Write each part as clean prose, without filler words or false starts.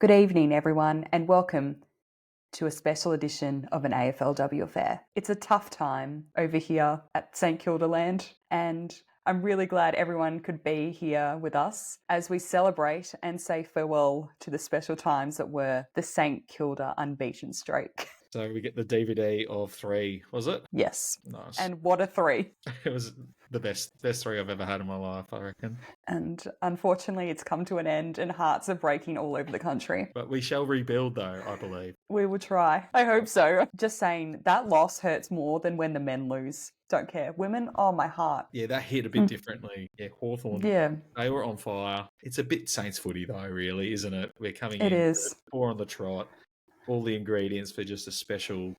Good evening, everyone, and welcome to a special edition of an AFLW affair. It's a tough time over here at St Kilda Land, and I'm really glad everyone could be here with us as we celebrate and say farewell to the special times that were the St Kilda unbeaten streak. So we get the DVD of 3, was it? Yes. Nice. And what a 3. It was the best 3 I've ever had in my life, I reckon. And unfortunately, it's come to an end and hearts are breaking all over the country. But we shall rebuild, though, I believe. We will try. I hope so. Just saying, that loss hurts more than when the men lose. Don't care. Women, oh, my heart. Yeah, that hit a bit differently. Yeah, Hawthorn. Yeah. They were on fire. It's a bit Saints footy, though, really, isn't it? We're coming It in is. 4 on the trot. All the ingredients for just a special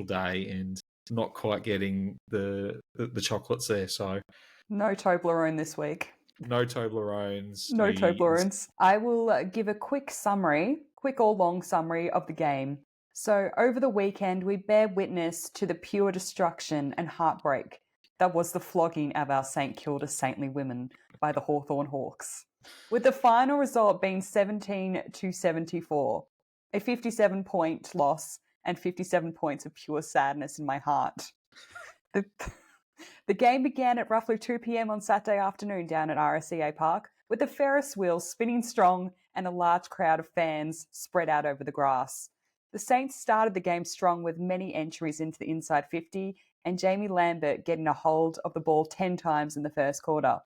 day, and not quite getting the chocolates there. So No Toblerone this week. no Toblerones. No Toblerones. I will give a quick or long summary of the game. So over the weekend, we bear witness to the pure destruction and heartbreak that was the flogging of our St Kilda saintly women by the Hawthorn Hawks, with the final result being 17-74. A 57-point loss and 57 points of pure sadness in my heart. The game began at roughly 2 p.m. on Saturday afternoon down at RSEA Park, with the Ferris wheel spinning strong and a large crowd of fans spread out over the grass. The Saints started the game strong with many entries into the inside 50 and Jamie Lambert getting a hold of the ball 10 times in the first quarter.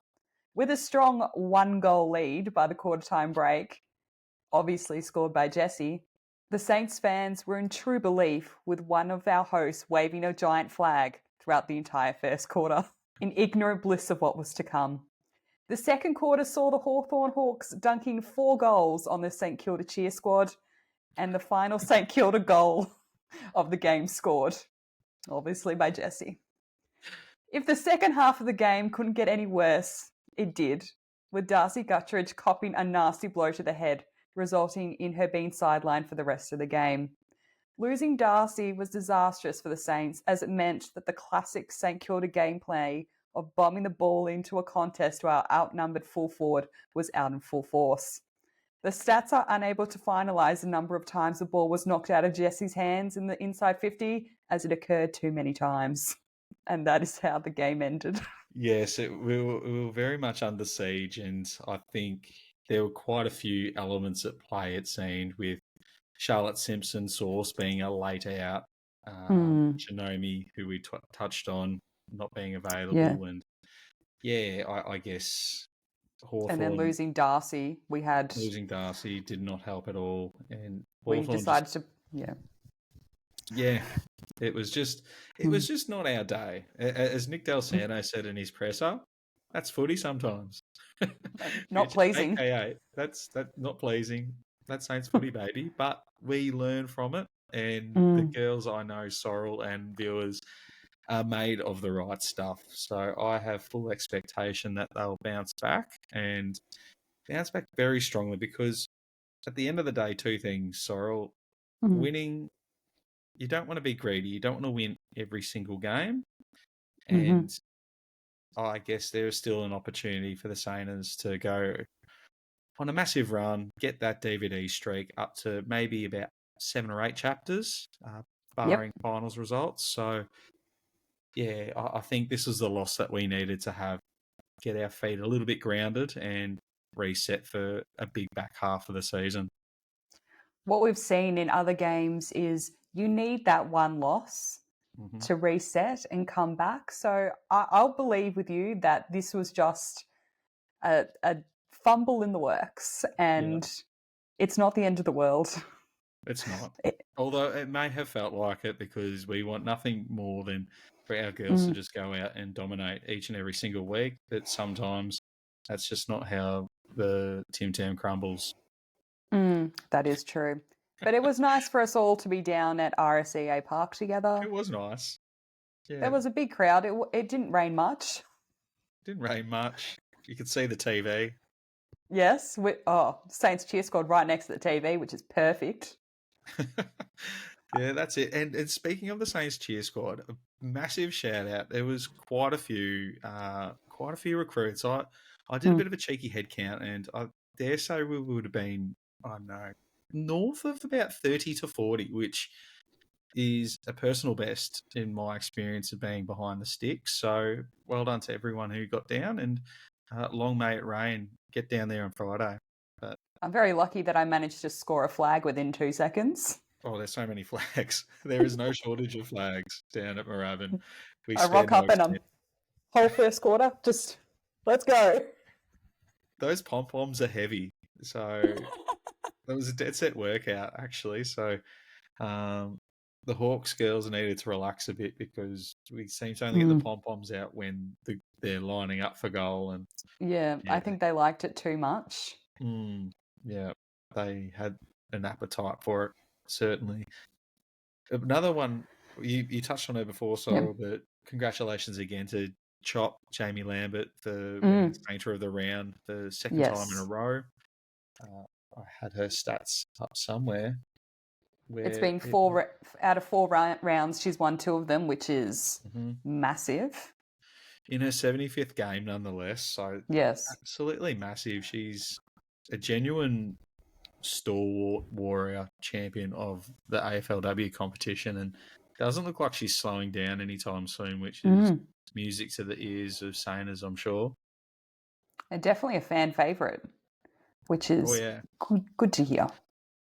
With a strong 1-goal lead by the quarter-time break, obviously scored by Jesse, the Saints fans were in true belief, with one of our hosts waving a giant flag throughout the entire first quarter, in ignorant bliss of what was to come. The second quarter saw the Hawthorn Hawks dunking 4 goals on the St Kilda cheer squad, and the final St Kilda goal of the game scored, obviously by Jesse. If the second half of the game couldn't get any worse, it did, with Darcy Guttridge copping a nasty blow to the head, resulting in her being sidelined for the rest of the game. Losing Darcy was disastrous for the Saints, as it meant that the classic St Kilda gameplay of bombing the ball into a contest to our outnumbered full forward was out in full force. The stats are unable to finalise the number of times the ball was knocked out of Jesse's hands in the inside 50, as it occurred too many times. And that is how the game ended. Yes, we were very much under siege, and I think there were quite a few elements at play, it seemed, with Charlotte Simpson Source being a late out, Shinomi, who we touched on, not being available, and I guess Hawthorn. And then losing Darcy, Losing Darcy did not help at all, and we decided to. Yeah, it was just not our day. As Nick Del Santo said in his presser, that's footy sometimes. Not pleasing. AKA, that's not pleasing. That's Saints footy, baby. But we learn from it, and the girls I know, Sorrel and viewers, are made of the right stuff. So I have full expectation that they'll bounce back and bounce back very strongly, because at the end of the day, 2 things, Sorrel, winning. You don't want to be greedy. You don't want to win every single game. And I guess there is still an opportunity for the Saints to go on a massive run, get that DVD streak up to maybe about 7 or 8 chapters, barring finals results. So, yeah, I think this is the loss that we needed to have. Get our feet a little bit grounded and reset for a big back half of the season. What we've seen in other games is you need that one loss to reset and come back. So I'll believe with you that this was just a fumble in the works, and it's not the end of the world. It's not. Although it may have felt like it, because we want nothing more than for our girls to just go out and dominate each and every single week. But sometimes that's just not how the Tim Tam crumbles. That is true. But it was nice for us all to be down at RSEA Park together. It was nice. Yeah. There was a big crowd. It didn't rain much. Didn't rain much. You could see the TV. Yes. Saints cheer squad right next to the TV, which is perfect. Yeah, that's it. And speaking of the Saints cheer squad, a massive shout out. There was quite a few recruits. I did a bit of a cheeky head count, and I dare say we would have been, I don't know, north of about 30 to 40, which is a personal best in my experience of being behind the sticks. So well done to everyone who got down, and long may it rain. Get down there on Friday. But I'm very lucky that I managed to score a flag within 2 seconds. oh, there's so many flags. There is no shortage of flags down at Moorabbin. We I spare rock no up and I'm expense. whole first quarter, just let's go. Those pom-poms are heavy. So that was a dead set workout, actually. So the Hawks girls needed to relax a bit because we seem to only get the pom-poms out when they're lining up for goal. And Yeah, I think they liked it too much. yeah, they had an appetite for it, certainly. Another one, you touched on her before, Sorrel, but congratulations again to Chop, Jamie Lambert, for winning Sainter of the Round the second time in a row. I had her stats up somewhere. It's been 4 out of 4 rounds. She's won 2 of them, which is massive. In her 75th game, nonetheless. So yes, absolutely massive. She's a genuine stalwart warrior champion of the AFLW competition, and doesn't look like she's slowing down anytime soon, which is music to the ears of Sainers, I'm sure. And definitely a fan favourite, which is good to hear.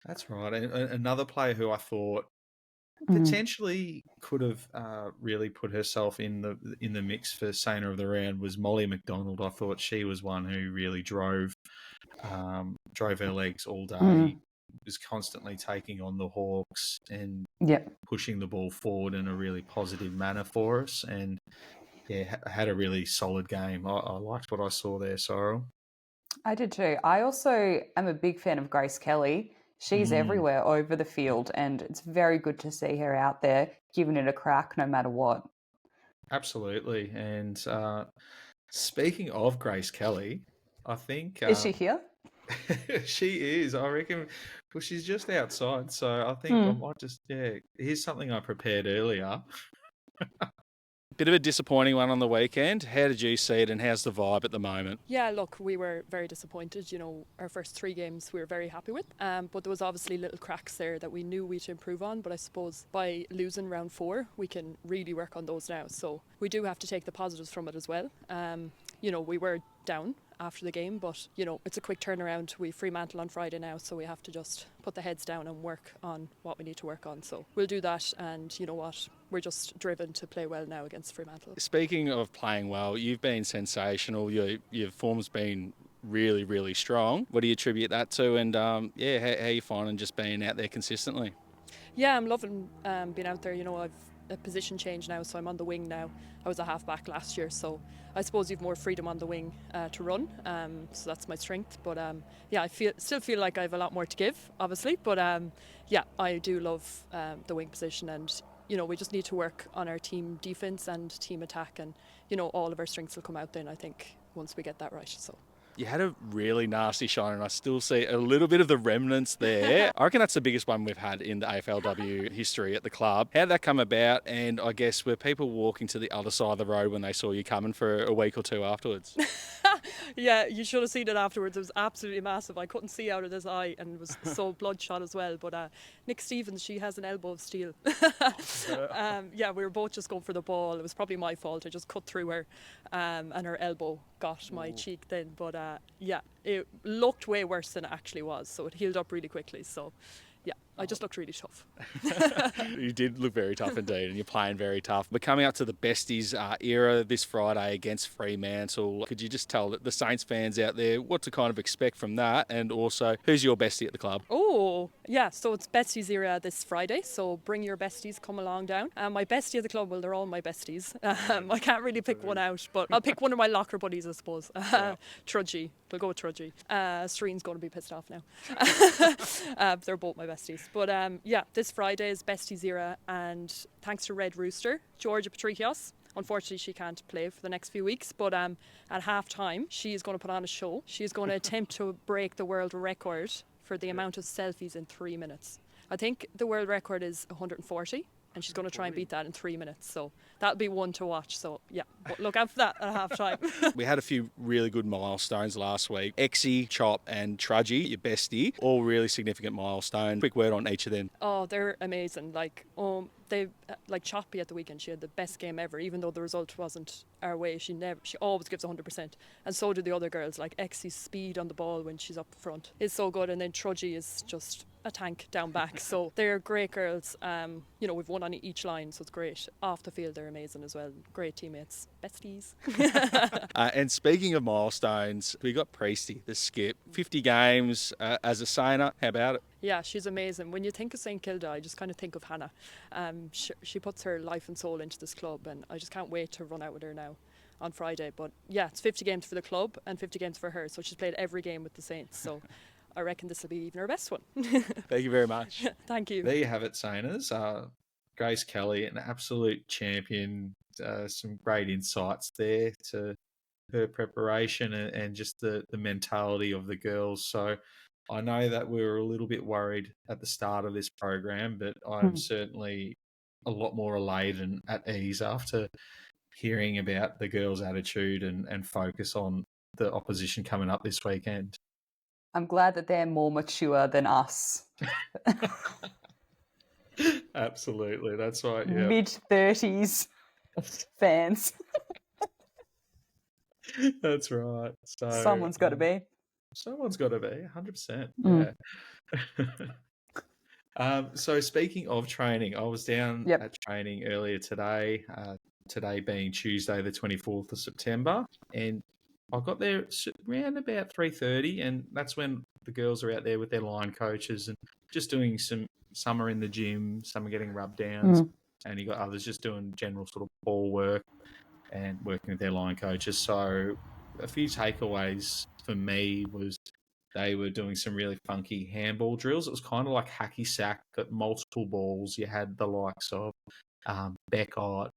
That's right. And another player who I thought potentially could have really put herself in the mix for Sainer of the Round was Molly McDonald. I thought she was one who really drove her legs all day, was constantly taking on the Hawks and pushing the ball forward in a really positive manner for us, and had a really solid game. I liked what I saw there, Sorrel. I did too. I also am a big fan of Grace Kelly. She's everywhere over the field, and it's very good to see her out there giving it a crack no matter what. Absolutely. And speaking of Grace Kelly, I think... Is she here? She is, I reckon. Well, she's just outside, so I think I might just... here's something I prepared earlier. Bit of a disappointing one on the weekend. How did you see it, and how's the vibe at the moment? Yeah, look, we were very disappointed. You know, our first 3 games we were very happy with, but there was obviously little cracks there that we knew we had to improve on. But I suppose by losing round 4, we can really work on those now. So we do have to take the positives from it as well. You know, we were down after the game, but you know, it's a quick turnaround. We Fremantle on Friday now, so we have to just put the heads down and work on what we need to work on. So we'll do that, and you know what, we're just driven to play well now against Fremantle. Speaking of playing well, you've been sensational. Your form's been really, really strong. What do you attribute that to? And how are you finding just being out there consistently? Yeah, I'm loving being out there. You know, I've a position change now, so I'm on the wing now. I was a half-back last year, so I suppose you've more freedom on the wing to run, so that's my strength. But yeah, I still feel like I have a lot more to give, obviously, but yeah, I do love the wing position, and you know, we just need to work on our team defence and team attack, and you know, all of our strengths will come out then, I think, once we get that right. So you had a really nasty shine, and I still see a little bit of the remnants there. I reckon that's the biggest one we've had in the AFLW history at the club. How did that come about? And I guess were people walking to the other side of the road when they saw you coming for a week or 2 afterwards? Yeah, you should have seen it afterwards. It was absolutely massive. I couldn't see out of this eye, and it was so bloodshot as well. But Nick Stevens, she has an elbow of steel. Yeah, we were both just going for the ball. It was probably my fault. I just cut through her, and her elbow got my cheek then. But yeah, it looked way worse than it actually was. So it healed up really quickly. So yeah, I just looked really tough. You did look very tough indeed, and you're playing very tough. But coming up to the Besties era this Friday against Fremantle, could you just tell the Saints fans out there what to kind of expect from that, and also who's your bestie at the club? Oh, yeah, so it's Besties era this Friday, so bring your besties, come along down. My bestie at the club, well, they're all my besties. I can't really pick one out, but I'll pick one of my locker buddies, I suppose. Trudgy, we'll go with Trudgy. Sreen's going to be pissed off now. They're both my besties. But yeah, this Friday is Besties era, and thanks to Red Rooster, Georgia Patrikios. Unfortunately, she can't play for the next few weeks, but at half-time, she is going to put on a show. She is going to attempt to break the world record for the amount of selfies in 3 minutes. I think the world record is 140, and she's going to try and beat that in 3 minutes. So that'll be one to watch. So yeah, look out for that at half time. We had a few really good milestones last week. Exie, Chop and Trudgy, your bestie, all really significant milestones. Quick word on each of them. Oh, they're amazing. They like Choppy at the weekend. She had the best game ever, even though the result wasn't our way. She always gives 100%, and so do the other girls. Like Exie's speed on the ball when she's up front is so good, and then Trudgy is just a tank down back. So they're great girls. We've one on each line, so it's great. Off the field, they're amazing as well. Great teammates, besties. And speaking of milestones, we got Priesty, the skip, 50 games as a Sainer. How about it? Yeah, she's amazing. When you think of St Kilda, I just kind of think of Hannah. She puts her life and soul into this club, and I just can't wait to run out with her now on Friday. But yeah, it's 50 games for the club and 50 games for her, so she's played every game with the Saints. So I reckon this will be even her best one. Thank you very much. Thank you. There you have it, Sainers. Grace Kelly, an absolute champion. Some great insights there to her preparation and just the mentality of the girls. So I know that we were a little bit worried at the start of this program, but I'm certainly a lot more elated and at ease after hearing about the girls' attitude and focus on the opposition coming up this weekend. I'm glad that they're more mature than us. Absolutely, that's right. Yeah, Mid-30s fans. that's right. So Someone's got to be. Someone's got to be 100%. Mm. Yeah. So speaking of training, I was down Yep. at training earlier today. Today being Tuesday, the 24th of September, and I got there around about 3:30, and that's when the girls are out there with their line coaches and just doing some are in the gym, some are getting rub downs, and you got others just doing general sort of ball work and working with their line coaches. So a few takeaways for me was they were doing some really funky handball drills. It was kind of like hacky sack, but multiple balls. You had the likes of Beckott,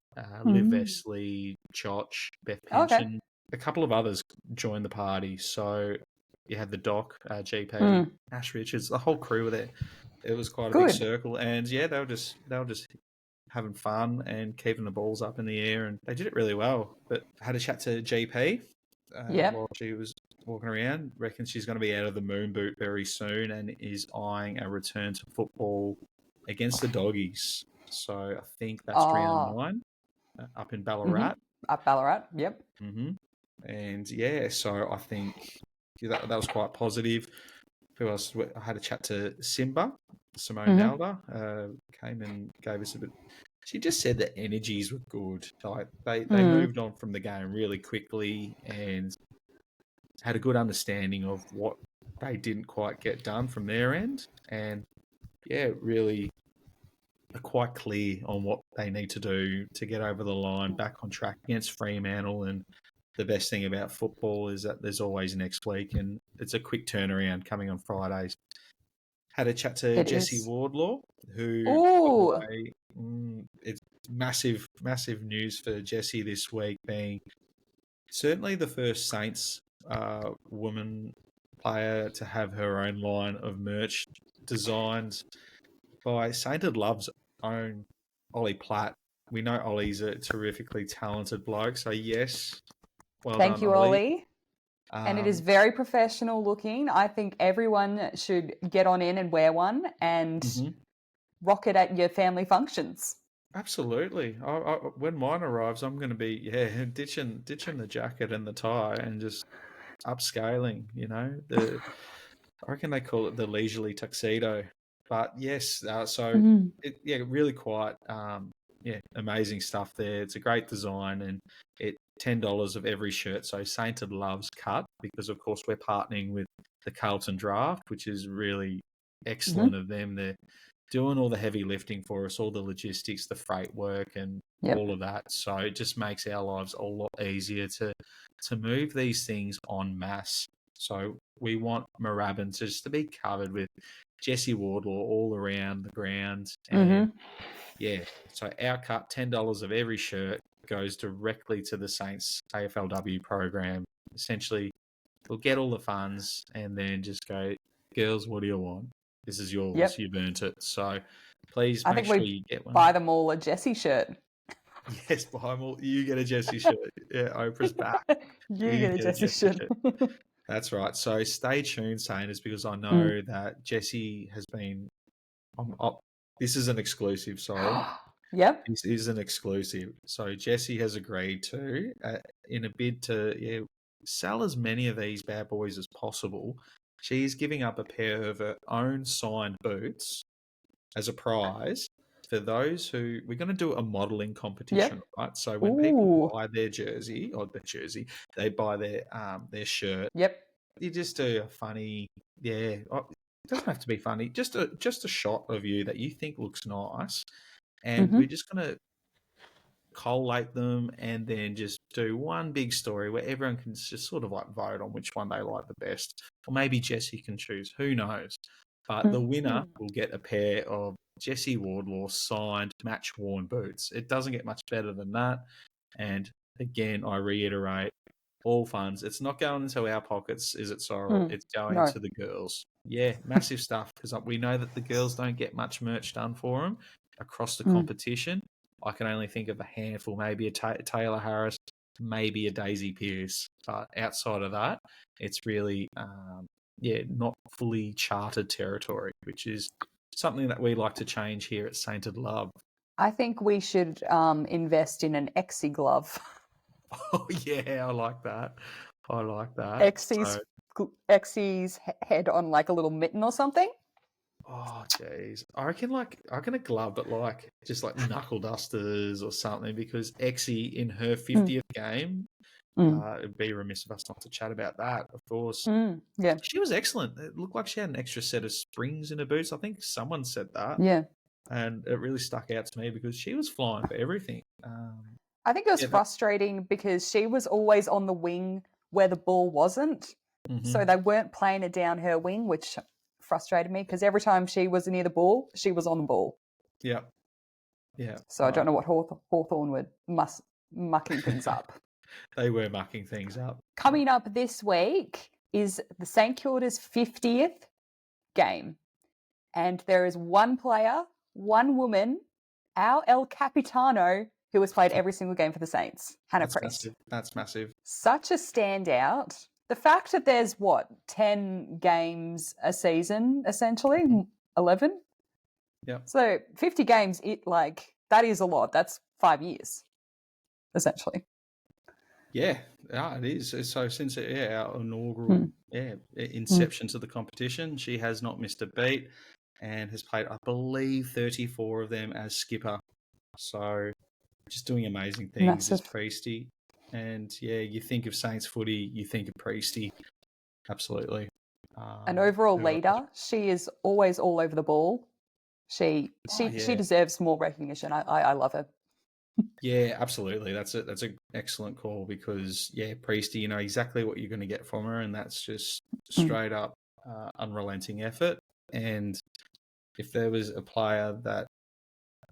Liv Vesley, Choch, Beth Pension. A couple of others joined the party. So you had the Doc, GP, Ash Richards, the whole crew were there. It was quite a big circle. And yeah, they were just having fun and keeping the balls up in the air, and they did it really well. But I had a chat to GP while she was walking around. Reckons she's going to be out of the moon boot very soon and is eyeing a return to football against the Doggies. So I think that's round 9 up in Ballarat. Up Ballarat, yep. And yeah, so I think that was quite positive. Who else? I had a chat to Simba, Simone Nalda, came and gave us a bit. She just said the energies were good. Like they moved on from the game really quickly and had a good understanding of what they didn't quite get done from their end. And yeah, really are quite clear on what they need to do to get over the line, back on track against Fremantle. And the best thing about football is that there's always next week, and it's a quick turnaround coming on Fridays. Had a chat to Jessie Wardlaw, who it's massive news for Jessie this week, being certainly the first Saints woman player to have her own line of merch designed by Sainted Love's own Ollie Platt. We know Ollie's a terrifically talented bloke, so yes, well Thank done, you, Ollie. And it is very professional looking. I think everyone should get on in and wear one and rock it at your family functions. Absolutely. When mine arrives, I'm going to be ditching the jacket and the tie and just upscaling. You know, I reckon they call it the leisurely tuxedo. But yes, really quite amazing stuff there. It's a great design, and it $10 of every shirt. So Sainted Love's cut, because of course we're partnering with the Carlton Draft, which is really excellent of them. They're doing all the heavy lifting for us, all the logistics, the freight work, and all of that. So it just makes our lives a lot easier to move these things en masse. So we want Moorabbin just to be covered with Jessie Wardlaw all around the ground. And so our cut, $10 of every shirt, goes directly to the Saints AFLW program. Essentially, we'll get all the funds and then just go, girls, what do you want? This is yours. Yep. You've earned it. So please I make think sure we you get one. buy them all a Jessie shirt. Yes, buy them all. You get a Jessie shirt. Yeah, Oprah's back. You get a Jessie shirt. That's right. So stay tuned, Sainers, because I Mm. know that Jessie has been. This is an exclusive, sorry. Yep. This is an exclusive. So Jessie has agreed to, in a bid to sell as many of these bad boys as possible. She's giving up a pair of her own signed boots as a prize for those who we're going to do a modelling competition, right? So when people buy their jersey they buy their shirt. Yep. You just do a funny, it doesn't have to be funny. Just a shot of you that you think looks nice, and we're just going to collate them and then just do one big story where everyone can just sort of like vote on which one they like the best, or maybe Jessie can choose. Who knows? But the winner will get a pair of Jessie Wardlaw signed match-worn boots. It doesn't get much better than that. And again, I reiterate, all funds. It's not going into our pockets, is it, Sorrel? It's going to the girls. Yeah, massive stuff, because we know that the girls don't get much merch done for them across the competition. I can only think of a handful, maybe a Taylor Harris, maybe a Daisy Pierce. But outside of that, it's really, not fully charted territory, which is something that we like to change here at Sainted Love. I think we should invest in an Exy glove. Oh, yeah, I like that. Exy's head on like a little mitten or something. Oh, jeez. I reckon a glove, but like just like knuckle dusters or something, because Exy in her 50th game, it'd be remiss of us not to chat about that, of course. Yeah. She was excellent. It looked like she had an extra set of springs in her boots. I think someone said that. Yeah. And it really stuck out to me because she was flying for everything. I think it was frustrating because she was always on the wing where the ball wasn't. So they weren't playing it down her wing, which frustrated me because every time she was near the ball, she was on the ball. Yeah. Yeah. So I don't know what Hawthorn were mucking things up. They were mucking things up. Coming up this week is the St Kilda's 50th game. And there is one player, one woman, our El Capitano, who has played every single game for the Saints, Hannah Priest. That's massive. Such a standout. The fact that there's, 10 games a season, essentially? 11? Yeah. So 50 games, that is a lot. That's 5 years, essentially. Yeah, it is. So since our inaugural inception to the competition, she has not missed a beat and has played, I believe, 34 of them as skipper. So just doing amazing things as Priesty. And you think of Saints footy, you think of Priesty. Absolutely. An overall leader. She is always all over the ball. She deserves more recognition. I love her. Yeah, absolutely. That's an excellent call because Priesty, you know exactly what you're going to get from her, and that's just straight up unrelenting effort. And if there was a player that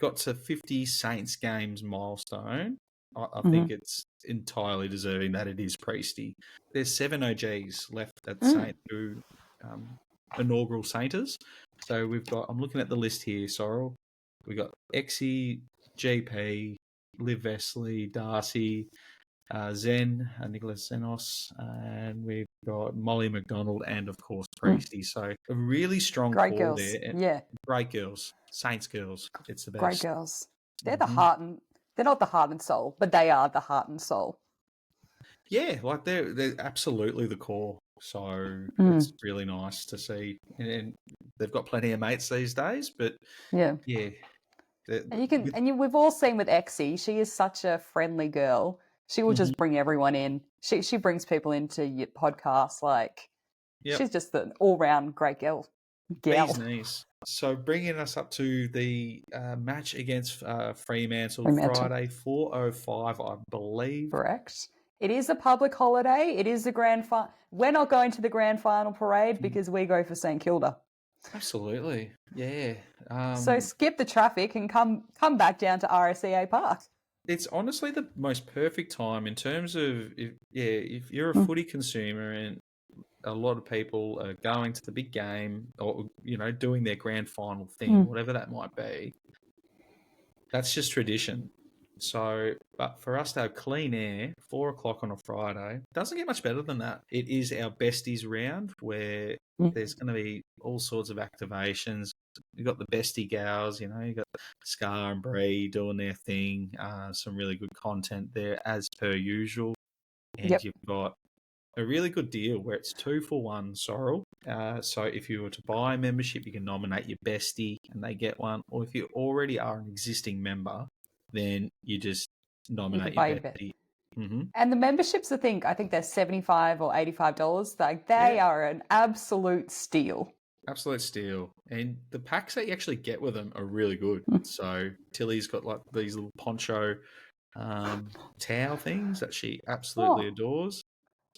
got to 50 Saints games milestone, I think it's entirely deserving that it is Priesty. There's 7 OGs left at Saint who inaugural Sainters. So I'm looking at the list here, Sorrel. We've got Exy, GP, Liv Vesley, Darcy, Zen, Nicholas Zenos, and we've got Molly McDonald and, of course, Priesty. So a really strong Great call girls. there. Yeah. Great girls. Saints girls. It's the best. Great girls. They're the heart and... They're not the heart and soul, but they are the heart and soul. Yeah, like they're absolutely the core. So it's really nice to see. And they've got plenty of mates these days, but yeah. And we've all seen with Exy, she is such a friendly girl. She will just bring everyone in. She brings people into your podcast. She's just an all-round great girl. Bee's knees. So bringing us up to the match against Fremantle, Friday, 4:05, I believe. Correct. It is a public holiday. It is the grand final. We're not going to the grand final parade because we go for St Kilda. Absolutely, yeah. So skip the traffic and come back down to RSEA Park. It's honestly the most perfect time in terms of if you're a footy consumer and a lot of people are going to the big game or, doing their grand final thing, whatever that might be. That's just tradition. So, but for us to have clean air, 4:00 on a Friday, doesn't get much better than that. It is our besties round where there's going to be all sorts of activations. You've got the bestie gals, you've got Scar and Bree doing their thing. Some really good content there as per usual. And you've got a really good deal where it's 2 for 1, Sorrel. So if you were to buy a membership, you can nominate your bestie and they get one. Or if you already are an existing member, then you just nominate your bestie. And the memberships, I think they're $75 or $85. Like they are an absolute steal. Absolute steal. And the packs that you actually get with them are really good. So Tilly's got like these little poncho towel things that she absolutely adores.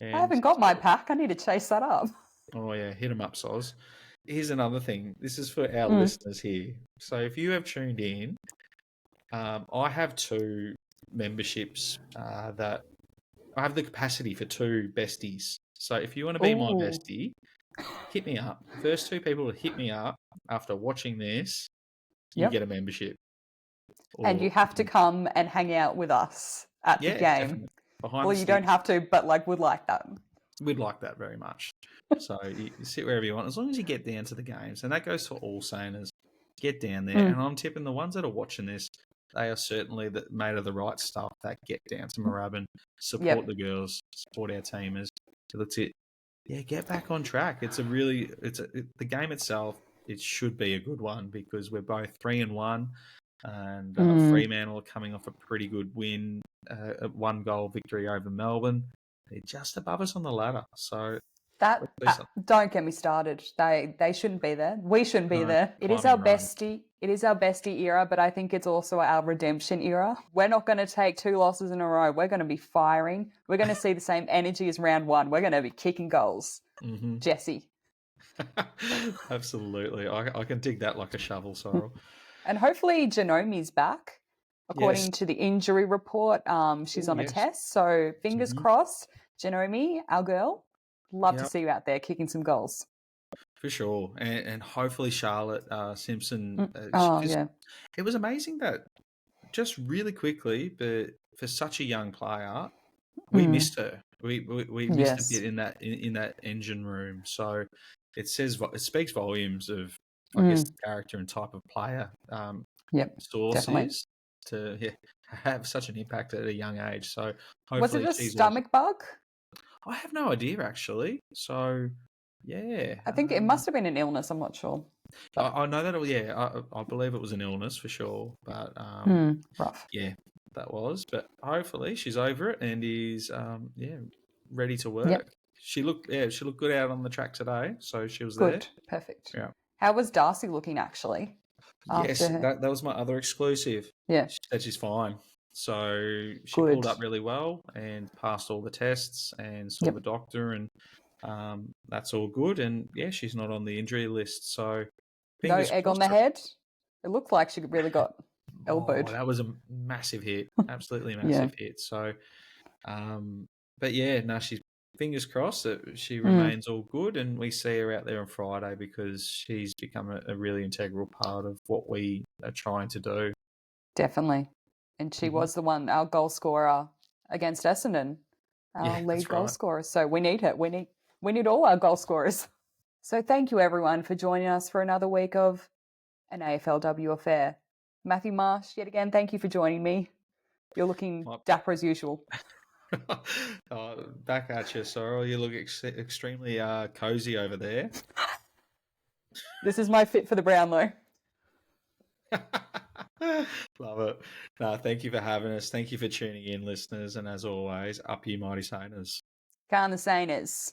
And I haven't got my pack. I need to chase that up. Oh, yeah. Hit them up, Soz. Here's another thing. This is for our listeners here. So if you have tuned in, I have 2 memberships that I have the capacity for 2 besties. So if you want to be my bestie, hit me up. First 2 people to hit me up after watching this, you get a membership. And you have to come and hang out with us at the game. Well, you don't have to, but would like that. We'd like that very much. So you sit wherever you want, as long as you get down to the games. And that goes for all Sainers. Get down there. And I'm tipping the ones that are watching this, they are certainly made of the right stuff that get down to Moorabbin, support the girls, support our teamers. So that's it. Yeah, get back on track. The game itself, it should be a good one because we're both 3-1. And Fremantle are coming off a pretty good win, a 1-goal victory over Melbourne. They're just above us on the ladder. So that don't get me started. They shouldn't be there. We shouldn't be there. It is our bestie. It is our bestie era, but I think it's also our redemption era. We're not going to take 2 losses in a row. We're going to be firing. We're going to see the same energy as round 1. We're going to be kicking goals. Jesse. Absolutely. I can dig that like a shovel, Sorrel. And hopefully Genomi's back, according to the injury report. She's on a test, so fingers crossed. Genomi, our girl, love to see you out there kicking some goals. For sure. And hopefully Charlotte Simpson. It was amazing that just really quickly, but for such a young player, we missed her. We missed a bit in that engine room. So it speaks volumes of, I guess, the character and type of player sources to have such an impact at a young age. So hopefully was it a stomach bug? I have no idea actually. So yeah, I think it must have been an illness. I'm not sure. I know that. I believe it was an illness for sure. But rough. Yeah, that was. But hopefully she's over it and is ready to work. Yep. She looked good out on the track today, so she was good. There. Perfect. Yeah. How was Darcy looking actually? Yes, that was my other exclusive. Yeah. She said she's fine. So she pulled up really well and passed all the tests and saw the doctor and that's all good. And yeah, she's not on the injury list. So no egg on the head. It looked like she really got elbowed. That was a massive hit. Absolutely massive hit. So, but yeah, no, she's fingers crossed that she remains all good and we see her out there on Friday because she's become a really integral part of what we are trying to do. Definitely. And she was the one, our goal scorer against Essendon, our lead goal scorer. So we need her. We need all our goal scorers. So thank you everyone for joining us for another week of an AFLW affair. Matthew Marsh, yet again, thank you for joining me. You're looking dapper as usual. Back at you, Sorrel. You look extremely cozy over there. This is my fit for the Brownlow. Love it. No, thank you for having us. Thank you for tuning in, listeners. And as always, up you mighty Sainers. Can the Sainers.